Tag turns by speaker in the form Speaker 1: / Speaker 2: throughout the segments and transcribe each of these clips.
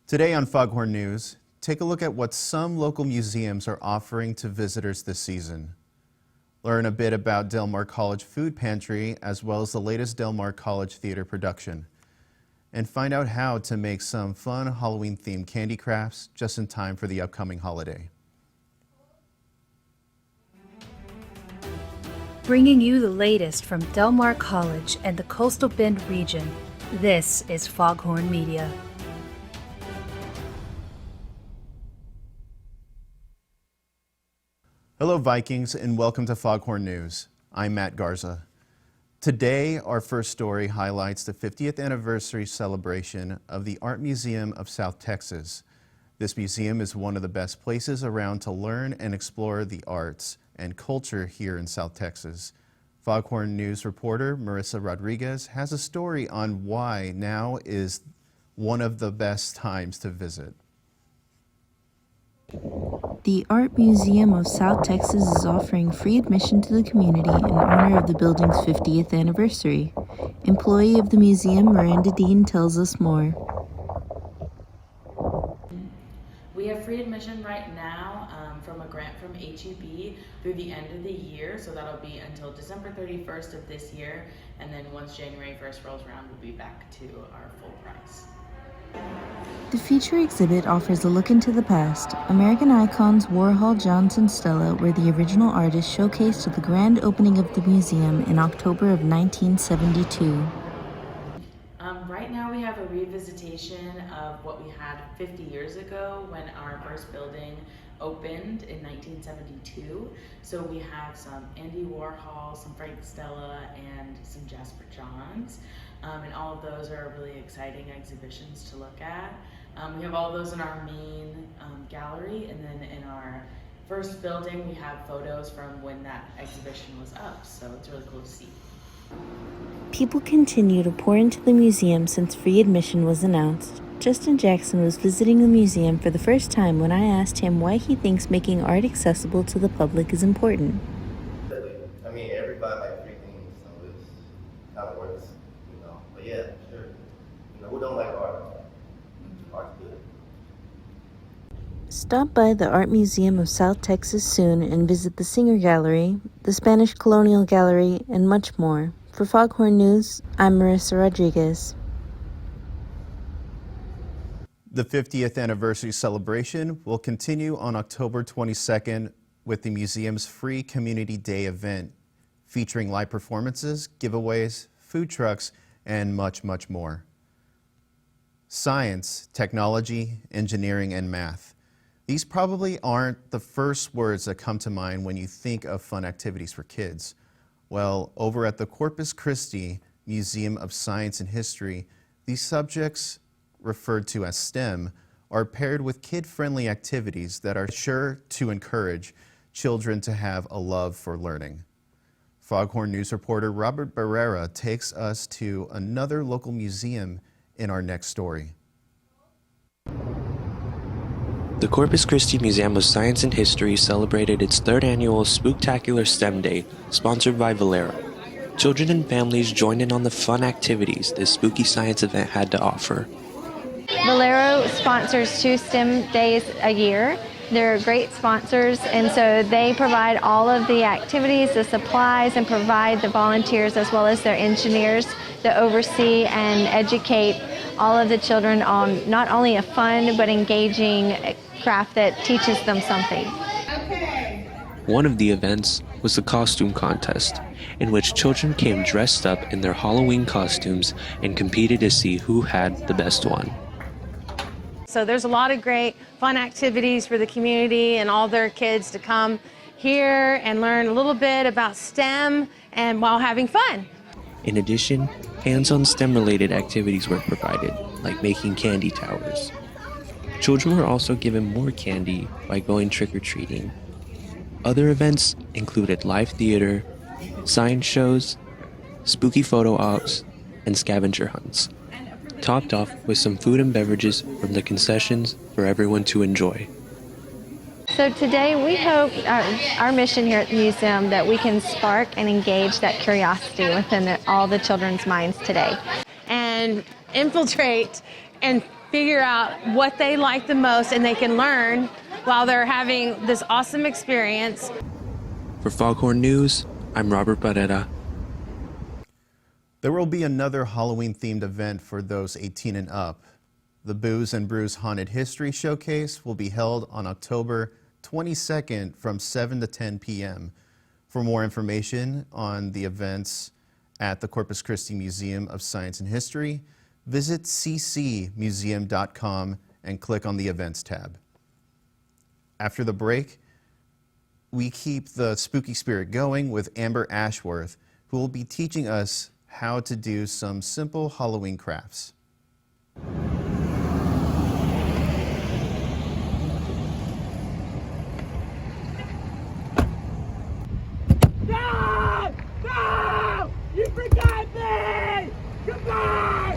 Speaker 1: Today on Foghorn News, take a look at what some local museums are offering to visitors this season. Learn a bit about Del Mar College Food Pantry as well as the latest Del Mar College theater production. And find out how to make some fun Halloween-themed candy crafts just in time for the upcoming holiday.
Speaker 2: Bringing you the latest from Del Mar College and the Coastal Bend region, this is Foghorn Media.
Speaker 1: Hello Vikings and welcome to Foghorn News. I'm Matt Garza. Today, our first story highlights the 50th anniversary celebration of the Art Museum of South Texas. This museum is one of the best places around to learn and explore the arts and culture here in South Texas. Foghorn News reporter Marissa Rodriguez has a story on why now is one of the best times to visit.
Speaker 3: The Art Museum of South Texas is offering free admission to the community in honor of the building's 50th anniversary. Employee of the museum, Miranda Dean, tells us more.
Speaker 4: We have free admission right now from a grant from HEB through the end of the year, so that'll be until December 31st of this year, and then once January 1st rolls around, we'll be back to our full price.
Speaker 3: The feature exhibit offers a look into the past. American icons Warhol, Johns, and Stella were the original artists showcased at the grand opening of the museum in October of 1972.
Speaker 4: Right now we have a revisitation of what we had 50 years ago when our first building opened in 1972. So we have some Andy Warhol, some Frank Stella, and some Jasper Johns. And all of those are really exciting exhibitions to look at. We have all those in our main gallery, and then in our first building we have photos from when that exhibition was up, so it's really cool to see.
Speaker 3: People continue to pour into the museum since free admission was announced. Justin Jackson was visiting the museum for the first time when I asked him why he thinks making art accessible to the public is important.
Speaker 5: I mean, everybody likes free things, so it's how it works, you know. But yeah, sure. You know, who don't like art? Art's good.
Speaker 3: Stop by the Art Museum of South Texas soon and visit the Singer Gallery, the Spanish Colonial Gallery, and much more. For Foghorn News, I'm Marissa Rodriguez.
Speaker 1: The 50th anniversary celebration will continue on October 22nd with the museum's free Community Day event, featuring live performances, giveaways, food trucks, and much, much more. Science, technology, engineering, and math. These probably aren't the first words that come to mind when you think of fun activities for kids. Well, over at the Corpus Christi Museum of Science and History, these subjects, referred to as STEM, are paired with kid-friendly activities that are sure to encourage children to have a love for learning. Foghorn News reporter Robert Barrera takes us to another local museum in our next story.
Speaker 6: The Corpus Christi Museum of Science and History celebrated its third annual Spooktacular STEM Day, sponsored by Valero. Children and families joined in on the fun activities this spooky science event had to offer.
Speaker 7: Valero sponsors 2 STEM days a year. They're great sponsors, and so they provide all of the activities, the supplies, and provide the volunteers as well as their engineers to oversee and educate all of the children on not only a fun but engaging craft that teaches them something.
Speaker 6: One of the events was the costume contest, in which children came dressed up in their Halloween costumes and competed to see who had the best one.
Speaker 8: So there's a lot of great fun activities for the community and all their kids to come here and learn a little bit about STEM and while having fun.
Speaker 6: In addition, hands-on STEM-related activities were provided, like making candy towers. Children were also given more candy by going trick-or-treating. Other events included live theater, science shows, spooky photo ops, and scavenger hunts, topped off with some food and beverages from the concessions for everyone to enjoy.
Speaker 7: So today we hope our mission here at the museum that we can spark and engage that curiosity within all the children's minds today.
Speaker 8: And infiltrate and figure out what they like the most and they can learn while they're having this awesome experience.
Speaker 6: For Foghorn News, I'm Robert Barrera.
Speaker 1: There will be another Halloween-themed event for those 18 and up. The Booze and Brews Haunted History Showcase will be held on October 22nd from 7 to 10 p.m. For more information on the events at the Corpus Christi Museum of Science and History, visit ccmuseum.com and click on the Events tab. After the break, we keep the spooky spirit going with Amber Ashworth, who will be teaching us how to do some simple Halloween crafts.
Speaker 9: No! No! You forgot me! Goodbye!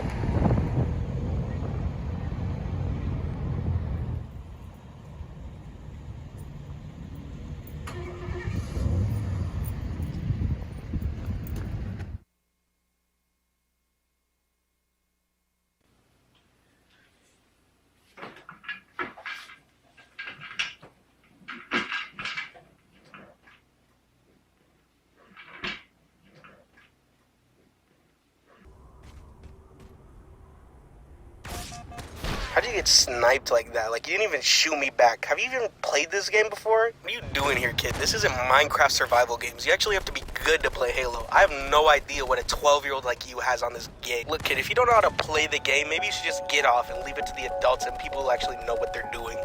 Speaker 10: How'd you get sniped like that? Like, you didn't even shoot me back. Have you even played this game before? What are you doing here, kid? This isn't Minecraft survival games. You actually have to be good to play Halo. I have no idea what a 12-year-old like you has on this game. Look, kid, if you don't know how to play the game, maybe you should just get off and leave it to the adults and people who actually know what they're doing.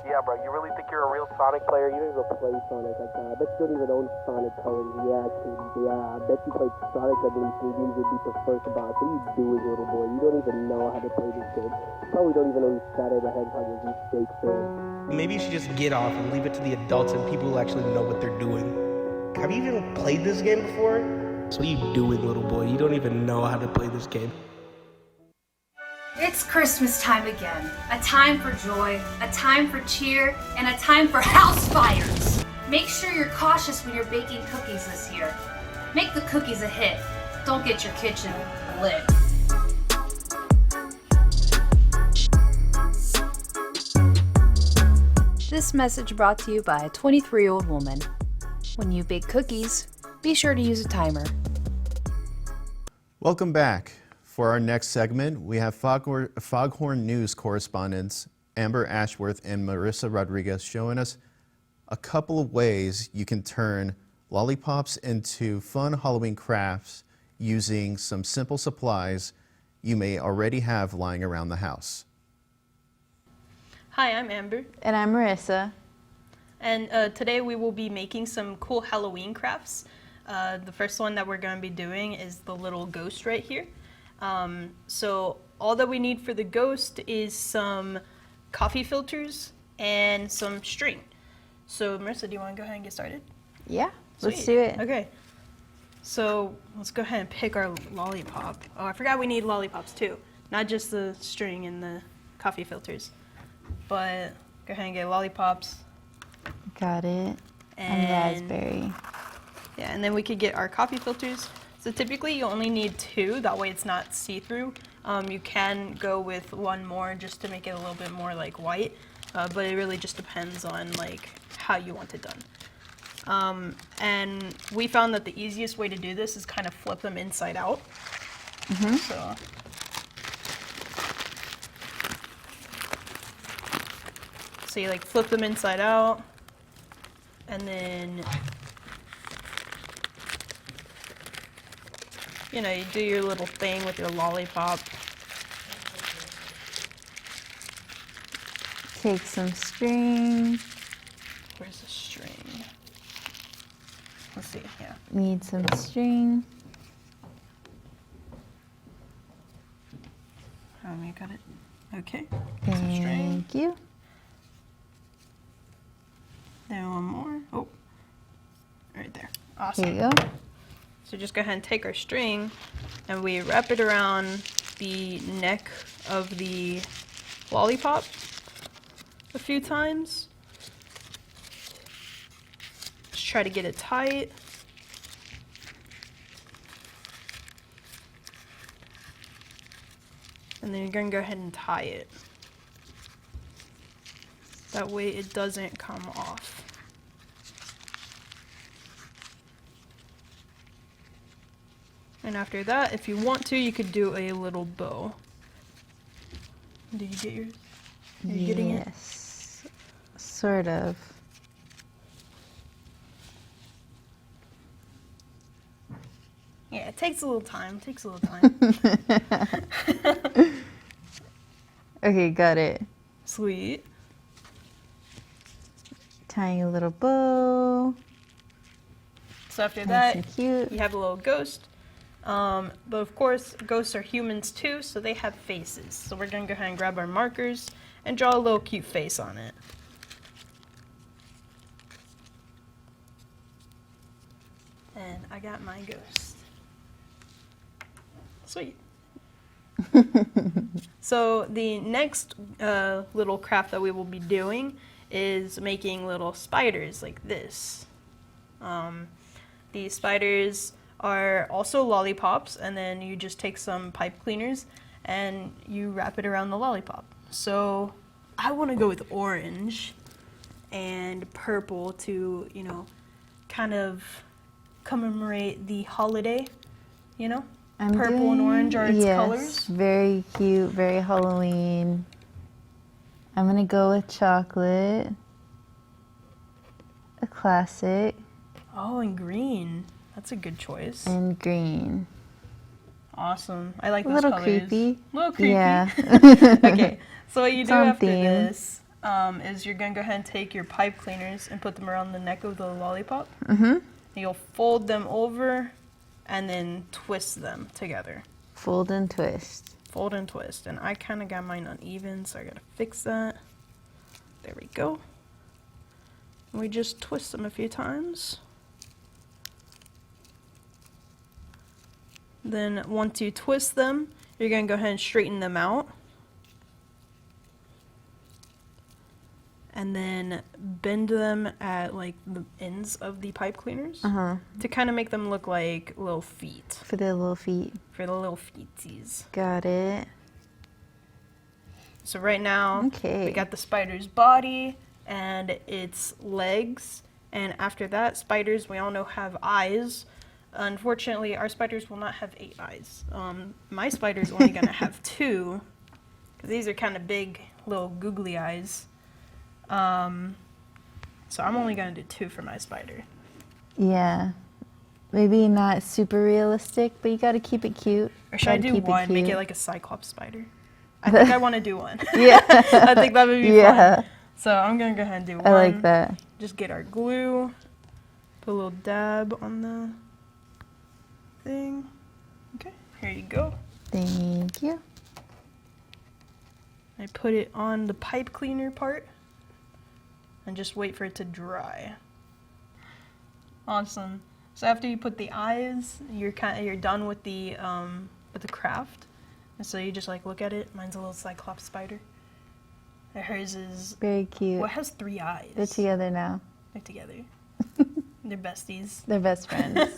Speaker 11: Yeah, bro, you really think you're a real Sonic player? You don't even play Sonic like that. I bet you don't even own Sonic colors. Yeah, kid. Yeah, I bet you played Sonic at least and you even beat the first boss. What are you doing, little boy? You don't even know how to play this game. You probably don't even know who Shadow the Hedgehog is, you fake fan.
Speaker 10: Maybe you should just get off and leave it to the adults and people who actually know what they're doing. Have you even played this game before? So what are you doing, little boy? You don't even know how to play this game.
Speaker 2: It's Christmas time again. A time for joy, a time for cheer, and a time for house fires. Make sure you're cautious when you're baking cookies this year. Make the cookies a hit. Don't get your kitchen lit. This message brought to you by a 23-year-old woman. When you bake cookies, be sure to use a timer.
Speaker 1: Welcome back. For our next segment, we have Foghorn News correspondents Amber Ashworth and Marissa Rodriguez showing us a couple of ways you can turn lollipops into fun Halloween crafts using some simple supplies you may already have lying around the house.
Speaker 12: Hi, I'm Amber.
Speaker 13: And I'm Marissa.
Speaker 12: And today we will be making some cool Halloween crafts. The first one that we're going to be doing is the little ghost right here. So all that we need for the ghost is some coffee filters and some string. So Marissa, do you want to go ahead and get started?
Speaker 13: Yeah, let's
Speaker 12: Sweet.
Speaker 13: do it.
Speaker 12: Okay. So let's go ahead and pick our lollipop. Oh, I forgot we need lollipops too. Not just the string and the coffee filters. But go ahead and get lollipops.
Speaker 13: Got it. And raspberry.
Speaker 12: Yeah, and then we could get our coffee filters. So typically you only need 2, that way it's not see-through. You can go with 1 more just to make it a little bit more like white, but it really just depends on like how you want it done. And we found that the easiest way to do this is kind of flip them inside out. So you like flip them inside out, and then you know, you do your little thing with your lollipop.
Speaker 13: Take some string.
Speaker 12: Where's the string? Let's see, yeah.
Speaker 13: Need some string.
Speaker 12: You got it? Okay. Get some string.
Speaker 13: Thank you.
Speaker 12: Then 1 more. Oh, right there. Awesome.
Speaker 13: Here you go.
Speaker 12: So just go ahead and take our string and we wrap it around the neck of the lollipop a few times. Just try to get it tight. And then you're going to go ahead and tie it. That way it doesn't come off. And after that, if you want to, you could do a little bow. Did you get yours? Are you getting it?
Speaker 13: Yes, sort of.
Speaker 12: Yeah, it takes a little time.
Speaker 13: Okay, got it.
Speaker 12: Sweet.
Speaker 13: Tying a little bow.
Speaker 12: So after
Speaker 13: Nice
Speaker 12: that,
Speaker 13: and cute.
Speaker 12: you have a little ghost. But of course, ghosts are humans too, so they have faces. So we're gonna go ahead and grab our markers and draw a little cute face on it. And I got my ghost. Sweet. So the next little craft that we will be doing is making little spiders like this. These spiders are also lollipops, and then you just take some pipe cleaners and you wrap it around the lollipop. So I want to go with orange and purple to, you know, kind of commemorate the holiday, you know? Purple and orange are its colors.
Speaker 13: Very cute, very Halloween. I'm gonna go with chocolate. A classic.
Speaker 12: Oh, and green. That's a good choice.
Speaker 13: And green.
Speaker 12: Awesome. I like
Speaker 13: A
Speaker 12: those
Speaker 13: little
Speaker 12: colors.
Speaker 13: creepy.
Speaker 12: A little creepy.
Speaker 13: Yeah.
Speaker 12: Okay, so what you
Speaker 13: It's
Speaker 12: do
Speaker 13: on
Speaker 12: after
Speaker 13: theme.
Speaker 12: this is you're going to go ahead and take your pipe cleaners and put them around the neck of the lollipop.
Speaker 13: Mm-hmm.
Speaker 12: You'll fold them over and then twist them together.
Speaker 13: Fold and twist.
Speaker 12: Fold and twist. And I kind of got mine uneven, so I got to fix that. There we go. And we just twist them a few times. Then once you twist them, you're going to go ahead and straighten them out. And then bend them at like the ends of the pipe cleaners to kind of make them look like little feet.
Speaker 13: For the little feet.
Speaker 12: For the little feetsies.
Speaker 13: Got it.
Speaker 12: So right now, we got the spider's body and its legs. And after that, spiders, we all know, have eyes. Unfortunately, our spiders will not have 8 eyes. My spider's only going to have 2, because these are kind of big, little googly eyes. So I'm only going to do 2 for my spider.
Speaker 13: Yeah. Maybe not super realistic, but you gotta keep it cute.
Speaker 12: Or should I do
Speaker 13: Keep
Speaker 12: 1, make it
Speaker 13: cute.
Speaker 12: like a cyclops spider? I think I want to do 1.
Speaker 13: Yeah.
Speaker 12: I think that would be
Speaker 13: Yeah.
Speaker 12: fun. So I'm going to go ahead and do 1.
Speaker 13: I like that.
Speaker 12: Just get our glue, put a little dab on the thing. Okay, here you go.
Speaker 13: Thank you.
Speaker 12: I put it on the pipe cleaner part and just wait for it to dry. Awesome. So after you put the eyes, you're done with the craft. And so you just like look at it. Mine's a little cyclops spider. And hers is
Speaker 13: very cute.
Speaker 12: Well, it has 3 eyes.
Speaker 13: They're together now.
Speaker 12: They're together. They're besties.
Speaker 13: They're best friends.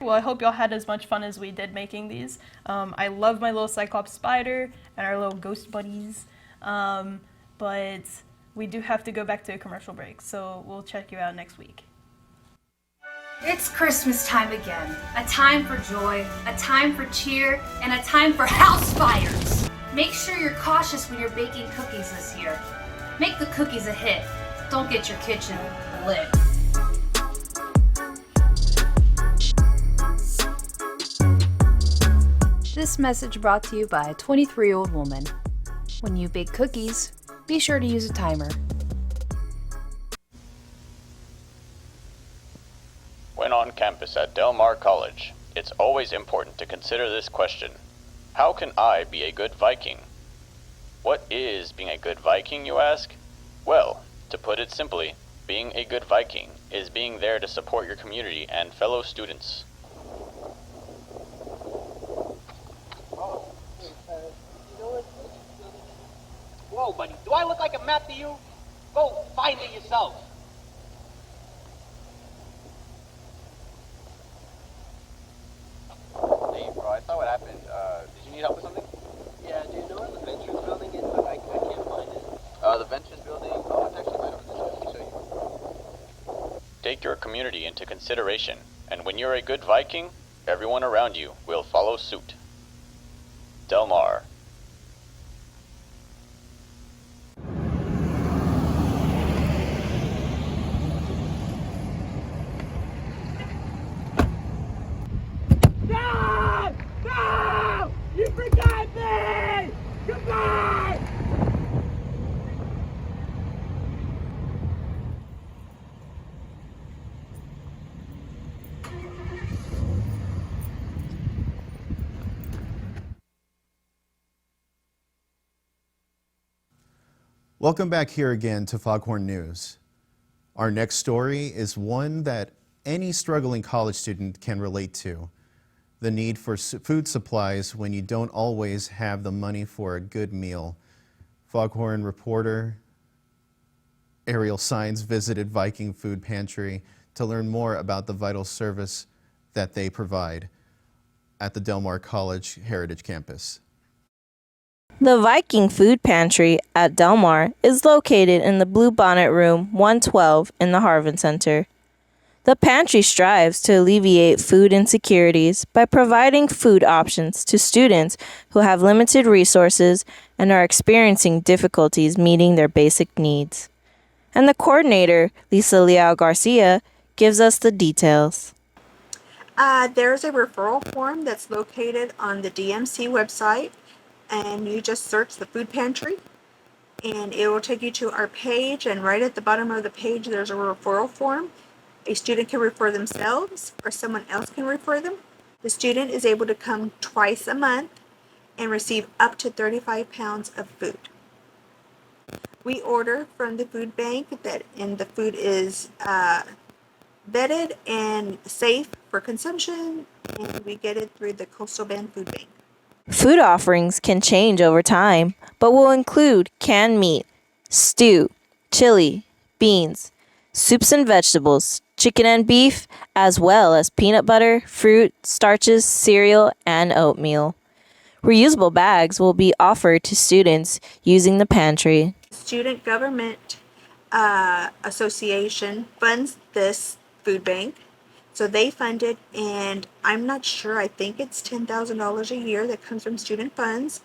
Speaker 12: Well, I hope y'all had as much fun as we did making these. I love my little cyclops spider and our little ghost buddies. But we do have to go back to a commercial break, so we'll check you out next week.
Speaker 2: It's Christmas time again. A time for joy, a time for cheer, and a time for house fires. Make sure you're cautious when you're baking cookies this year. Make the cookies a hit. Don't get your kitchen lit. This message brought to you by a 23-year-old woman. When you bake cookies, be sure to use a timer.
Speaker 14: When on campus at Del Mar College, it's always important to consider this question. How can I be a good Viking? What is being a good Viking, you ask? Well, to put it simply, being a good Viking is being there to support your community and fellow students.
Speaker 15: Whoa, buddy, do I look like a map to you? Go find it yourself.
Speaker 14: Hey, bro, I saw what happened. Did you need help with something?
Speaker 15: Yeah, dude,
Speaker 14: The Benson building. Oh, it's actually right over there. Let me show you. Take your community into consideration, and when you're a good Viking, everyone around you will follow suit. Del Mar.
Speaker 9: No! No! You forgot me! Goodbye!
Speaker 1: Welcome back here again to Foghorn News. Our next story is one that any struggling college student can relate to. The need for food supplies when you don't always have the money for a good meal. Foghorn reporter Ariel Sines visited Viking Food Pantry to learn more about the vital service that they provide at the Del Mar College Heritage Campus.
Speaker 3: The Viking Food Pantry at Del Mar is located in the Blue Bonnet Room 112 in the Harvin Center. The pantry strives to alleviate food insecurities by providing food options to students who have limited resources and are experiencing difficulties meeting their basic needs. And the coordinator, Lisa Leal Garcia, gives us the details.
Speaker 16: There's a referral form that's located on the DMC website, and you just search the food pantry and it will take you to our page, and right at the bottom of the page there's a referral form. A student can refer themselves or someone else can refer them. The student is able to come twice a month and receive up to 35 pounds of food. We order from the food bank and the food is vetted and safe for consumption, and we get it through the Coastal Bend Food Bank.
Speaker 3: Food offerings can change over time, but will include canned meat, stew, chili, beans, soups and vegetables, chicken and beef, as well as peanut butter, fruit, starches, cereal, and oatmeal. Reusable bags will be offered to students using the pantry.
Speaker 16: Student Government Association funds this food bank. So they fund it, and I'm not sure, I think it's $10,000 a year that comes from student funds,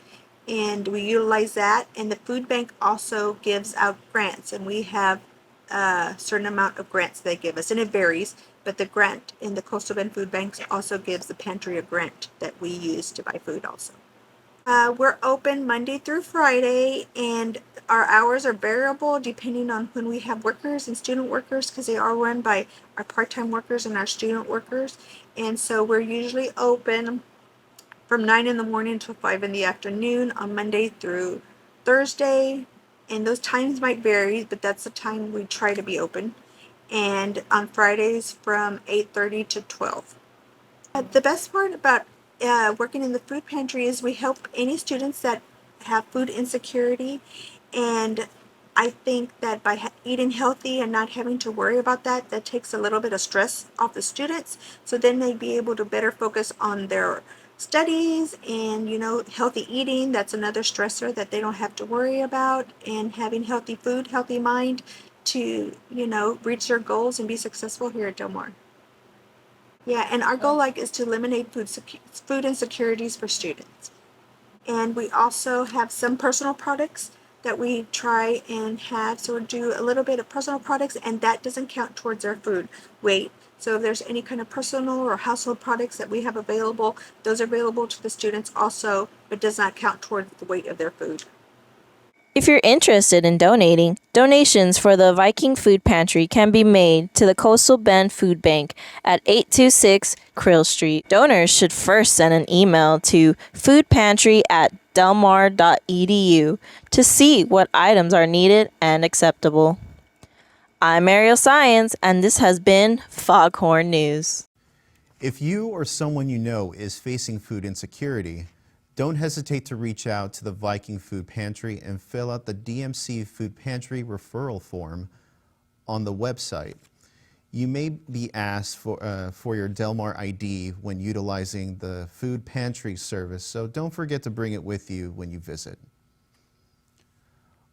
Speaker 16: and we utilize that. And the food bank also gives out grants, and we have a certain amount of grants they give us, and it varies, but the grant in the Coastal Bend Food Banks also gives the pantry a grant that we use to buy food also. We're open Monday through Friday, and our hours are variable depending on when we have workers and student workers, because they are run by our part-time workers and our student workers. And so we're usually open from 9 in the morning till 5 in the afternoon on Monday through Thursday. And those times might vary, but that's the time we try to be open. And on Fridays from 8:30 to 12. The best part about working in the food pantry is we help any students that have food insecurity, and I think that by eating healthy and not having to worry about that takes a little bit of stress off the students, so then they'd be able to better focus on their studies and, healthy eating. That's another stressor that they don't have to worry about, and having healthy food, healthy mind to, reach their goals and be successful here at Del Mar. Yeah, and our goal is to eliminate food insecurities for students. And we also have some personal products that we try and have. So we do a little bit of personal products, and that doesn't count towards our food weight. So if there's any kind of personal or household products that we have available, those are available to the students also, but does not count towards the weight of their food.
Speaker 3: If you're interested in donating, donations for the Viking Food Pantry can be made to the Coastal Bend Food Bank at 826 Krill Street. Donors should first send an email to foodpantry@delmar.edu to see what items are needed and acceptable. I'm Ariel Sines, and this has been Foghorn News.
Speaker 1: If you or someone you know is facing food insecurity, don't hesitate to reach out to the Viking Food Pantry and fill out the DMC Food Pantry referral form on the website. You may be asked for your Del Mar ID when utilizing the food pantry service, so don't forget to bring it with you when you visit.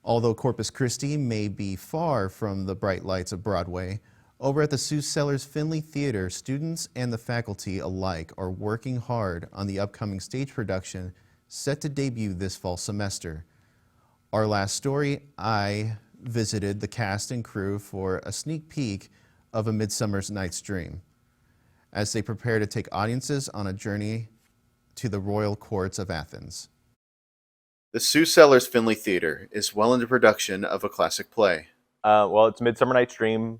Speaker 1: Although Corpus Christi may be far from the bright lights of Broadway, over at the Sue Sellers Finley Theater, students and the faculty alike are working hard on the upcoming stage production set to debut this fall semester. Our last story, I visited the cast and crew for a sneak peek of A Midsummer Night's Dream as they prepare to take audiences on a journey to the royal courts of Athens. The Sue Sellers Finley Theater is well into production of a classic play.
Speaker 17: Well, it's Midsummer Night's Dream,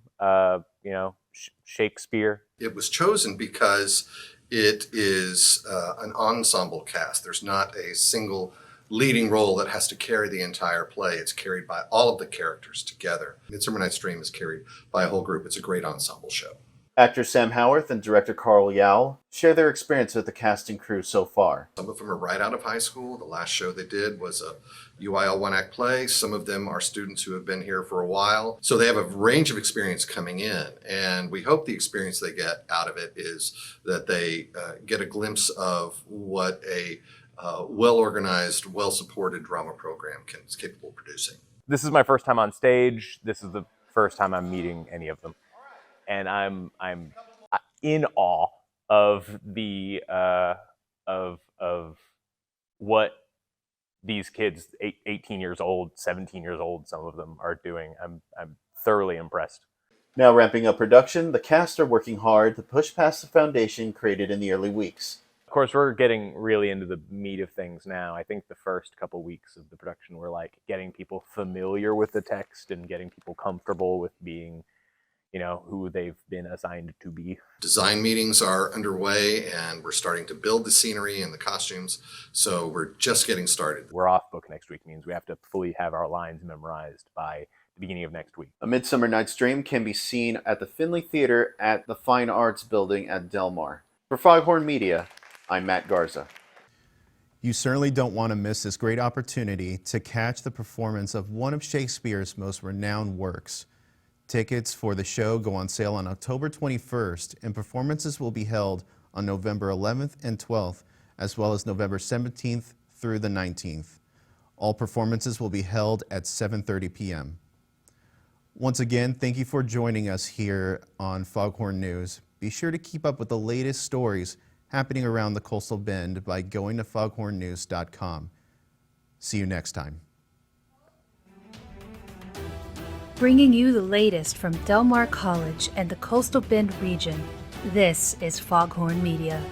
Speaker 17: Shakespeare.
Speaker 18: It was chosen because it is an ensemble cast. There's not a single leading role that has to carry the entire play. It's carried by all of the characters together. Midsummer Night's Dream is carried by a whole group. It's a great ensemble show.
Speaker 1: Actor Sam Howarth and director Carl Yao share their experience with the cast and crew so far.
Speaker 18: Some of them are right out of high school. The last show they did was a UIL one-act play. Some of them are students who have been here for a while. So they have a range of experience coming in. And we hope the experience they get out of it is that they get a glimpse of what a well-organized, well-supported drama program is capable of producing.
Speaker 17: This is my first time on stage. This is the first time I'm meeting any of them. And I'm in awe of the of what these kids, 18 years old, 17 years old, some of them are doing. I'm thoroughly impressed.
Speaker 1: Now ramping up production, the cast are working hard to push past the foundation created in the early weeks.
Speaker 17: Of course, we're getting really into the meat of things now. I think the first couple weeks of the production were like getting people familiar with the text and getting people comfortable with being, who they've been assigned to be.
Speaker 18: Design meetings are underway and we're starting to build the scenery and the costumes. So we're just getting started.
Speaker 17: We're off book next week means we have to fully have our lines memorized by the beginning of next week.
Speaker 1: A Midsummer Night's Dream can be seen at the Finley Theater at the Fine Arts Building at Del Mar. For Foghorn Media, I'm Matt Garza. You certainly don't want to miss this great opportunity to catch the performance of one of Shakespeare's most renowned works. Tickets for the show go on sale on October 21st, and performances will be held on November 11th and 12th, as well as November 17th through the 19th. All performances will be held at 7:30 p.m. Once again, thank you for joining us here on Foghorn News. Be sure to keep up with the latest stories happening around the Coastal Bend by going to foghornnews.com. See you next time.
Speaker 2: Bringing you the latest from Del Mar College and the Coastal Bend region, this is Foghorn Media.